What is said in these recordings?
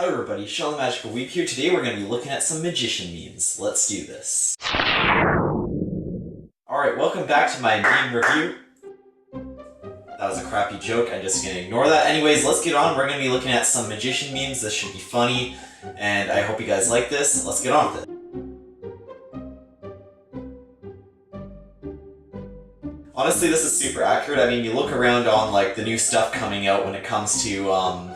Hello everybody, Sean the Magical Weeb here. Today we're going to be looking at some magician memes. Let's do this. Alright, welcome back to my meme review. That was a crappy joke, I'm just going to ignore that. Anyways, let's get on. We're going to be looking at some magician memes. This should be funny, and I hope you guys like this. Let's get on with it. Honestly, this is super accurate. I mean, you look around on like the new stuff coming out when it comes to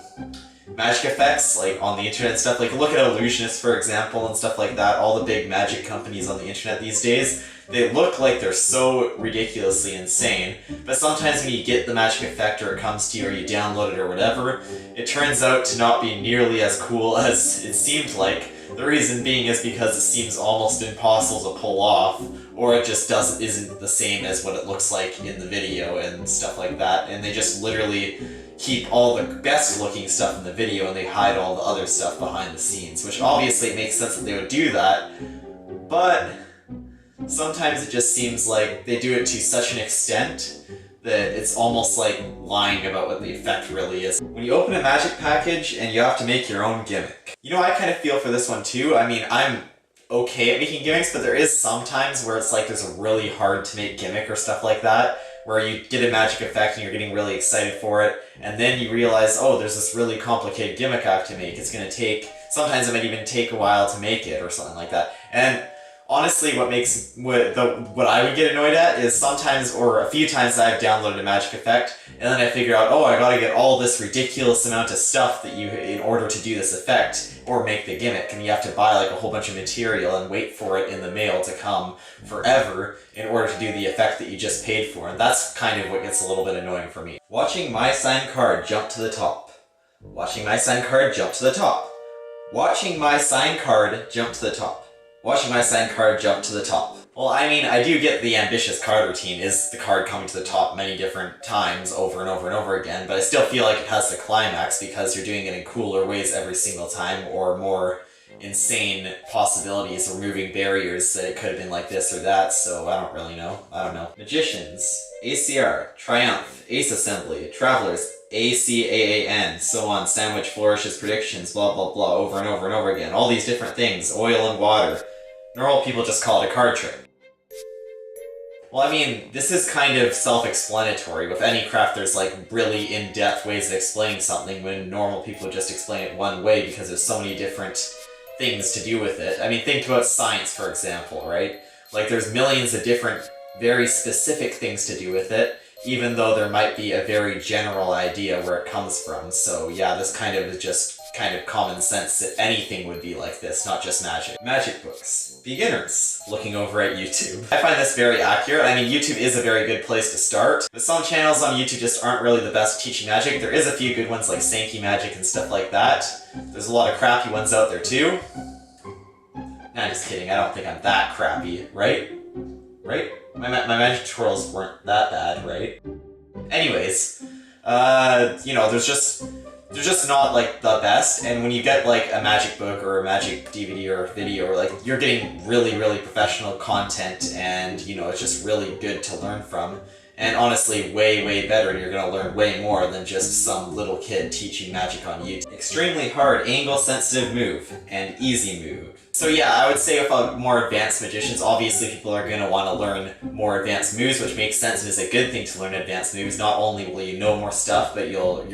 magic effects, like on the internet and stuff. Like look at Illusionist, for example, and stuff like that. All the big magic companies on the internet these days, they look like they're so ridiculously insane, but sometimes when you get the magic effect or it comes to you or you download it or whatever, it turns out to not be nearly as cool as it seemed like. The reason being is because it seems almost impossible to pull off, or it just isn't the same as what it looks like in the video and stuff like that, and they just literally keep all the best looking stuff in the video and they hide all the other stuff behind the scenes, which obviously it makes sense that they would do that, but sometimes it just seems like they do it to such an extent that it's almost like lying about what the effect really is. When you open a magic package and you have to make your own gimmick. You know, I kind of feel for this one too. I mean, I'm okay at making gimmicks, but there is sometimes where it's like there's a really hard to make gimmick or stuff like that, where you get a magic effect and you're getting really excited for it, and then you realize, oh, there's this really complicated gimmick I have to make. It's gonna take, sometimes it might even take a while to make it or something like that. And honestly, what I would get annoyed at is sometimes, or a few times I've downloaded a magic effect, and then I figure out, oh, I gotta get all this ridiculous amount of stuff that in order to do this effect, or make the gimmick, and you have to buy like a whole bunch of material and wait for it in the mail to come forever in order to do the effect that you just paid for, and that's kind of what gets a little bit annoying for me. Watching my signed card jump to the top. Watching my signed card jump to the top. Watching my signed card jump to the top. Watching my signed card jump to the top. Well, I mean, I do get the ambitious card routine, is the card coming to the top many different times over and over and over again, but I still feel like it has the climax because you're doing it in cooler ways every single time, or more insane possibilities, removing barriers that it could have been like this or that, so I don't really know. I don't know. Magicians, ACR, Triumph, Ace Assembly, Travelers, ACAAN, so on, Sandwich Flourishes, Predictions, blah blah blah, over and over and over again. All these different things, oil and water. Normal people just call it a card trick. Well, I mean, this is kind of self-explanatory. With any craft, there's like really in-depth ways of explaining something when normal people just explain it one way because there's so many different things to do with it. I mean, think about science, for example, right? Like, there's millions of different, very specific things to do with it, even though there might be a very general idea where it comes from. So yeah, this kind of is just kind of common sense that anything would be like this, not just magic. Magic books. Beginners. Looking over at YouTube. I find this very accurate. I mean, YouTube is a very good place to start, but some channels on YouTube just aren't really the best teaching magic. There is a few good ones like Sankey Magic and stuff like that. There's a lot of crappy ones out there too. Nah, just kidding. I don't think I'm that crappy, right? Right? My magic tutorials weren't that bad, right? Anyways, you know, they're just not like the best, and when you get like a magic book or a magic DVD or video, or like you're getting really, really professional content, and you know, it's just really good to learn from. And honestly, way, way better, and you're gonna learn way more than just some little kid teaching magic on YouTube. Extremely hard, angle-sensitive move, and easy move. So yeah, I would say with more advanced magicians, obviously people are gonna want to learn more advanced moves, which makes sense and is a good thing to learn advanced moves. Not only will you know more stuff, but your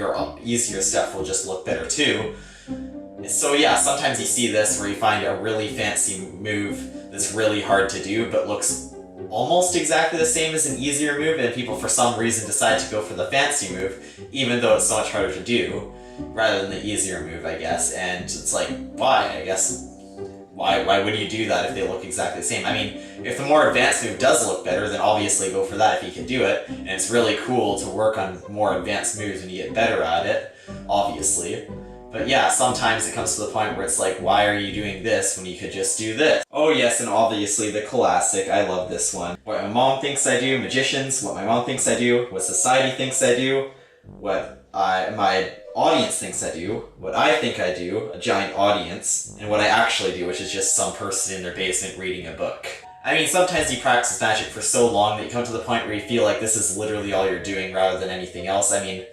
easier stuff will just look better too. So yeah, sometimes you see this where you find a really fancy move that's really hard to do, but looks almost exactly the same as an easier move, and people for some reason decide to go for the fancy move, even though it's so much harder to do, rather than the easier move, I guess. And it's like, why? I guess, why would you do that if they look exactly the same? I mean, if the more advanced move does look better, then obviously go for that if you can do it, and it's really cool to work on more advanced moves when you get better at it, obviously. But yeah, sometimes it comes to the point where it's like, why are you doing this when you could just do this? Oh yes, and obviously the classic, I love this one. What my mom thinks I do, magicians, what my mom thinks I do, what society thinks I do, what my audience thinks I do, what I think I do, a giant audience, and what I actually do, which is just some person in their basement reading a book. I mean, sometimes you practice magic for so long that you come to the point where you feel like this is literally all you're doing rather than anything else. I mean,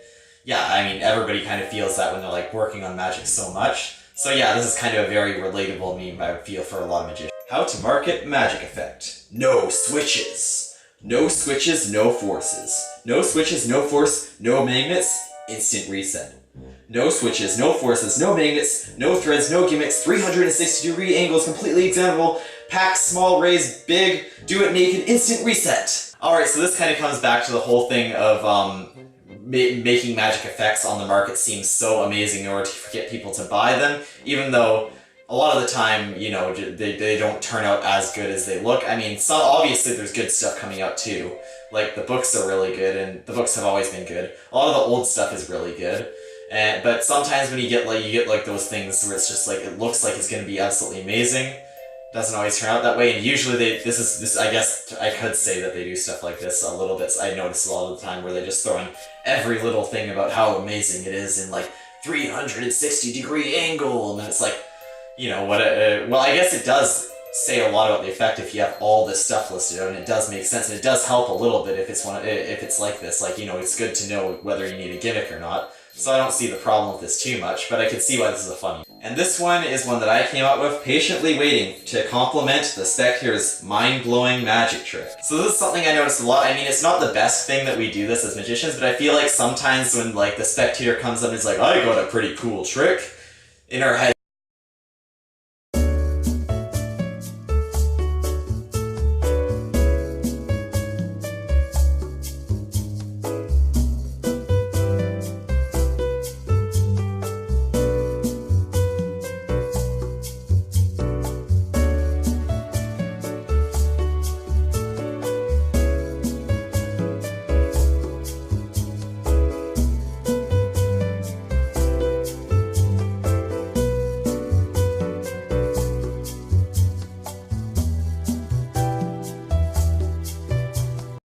yeah, I mean, everybody kind of feels that when they're like working on magic so much. So yeah, this is kind of a very relatable meme, I feel, for a lot of magicians. How to market magic effect. No switches. No switches, no forces. No switches, no force, no magnets, instant reset. No switches, no forces, no magnets, no threads, no gimmicks, 360-degree angles, completely examinable, pack, small, raise, big, do it naked, instant reset. Alright, so this kind of comes back to the whole thing of making magic effects on the market seem so amazing in order to get people to buy them, even though a lot of the time, you know, they don't turn out as good as they look. I mean, obviously there's good stuff coming out too. Like, the books are really good, and the books have always been good. A lot of the old stuff is really good. But sometimes when you get those things where it's just like, it looks like it's going to be absolutely amazing, doesn't always turn out that way, and usually I guess I could say that they do stuff like this a little bit. I notice a lot of the time where they just throw in every little thing about how amazing it is in like 360-degree angle, and then it's like, you know, well, I guess it does say a lot about the effect if you have all this stuff listed out, and it does make sense, and it does help a little bit if it's like this. Like, you know, it's good to know whether you need a gimmick or not. So I don't see the problem with this too much, but I can see why this is a funny. And this one is one that I came up with, patiently waiting to complement the Spectator's mind-blowing magic trick. So this is something I noticed a lot. I mean, it's not the best thing that we do this as magicians, but I feel like sometimes when like the Spectator comes up and is like, I got a pretty cool trick, in our head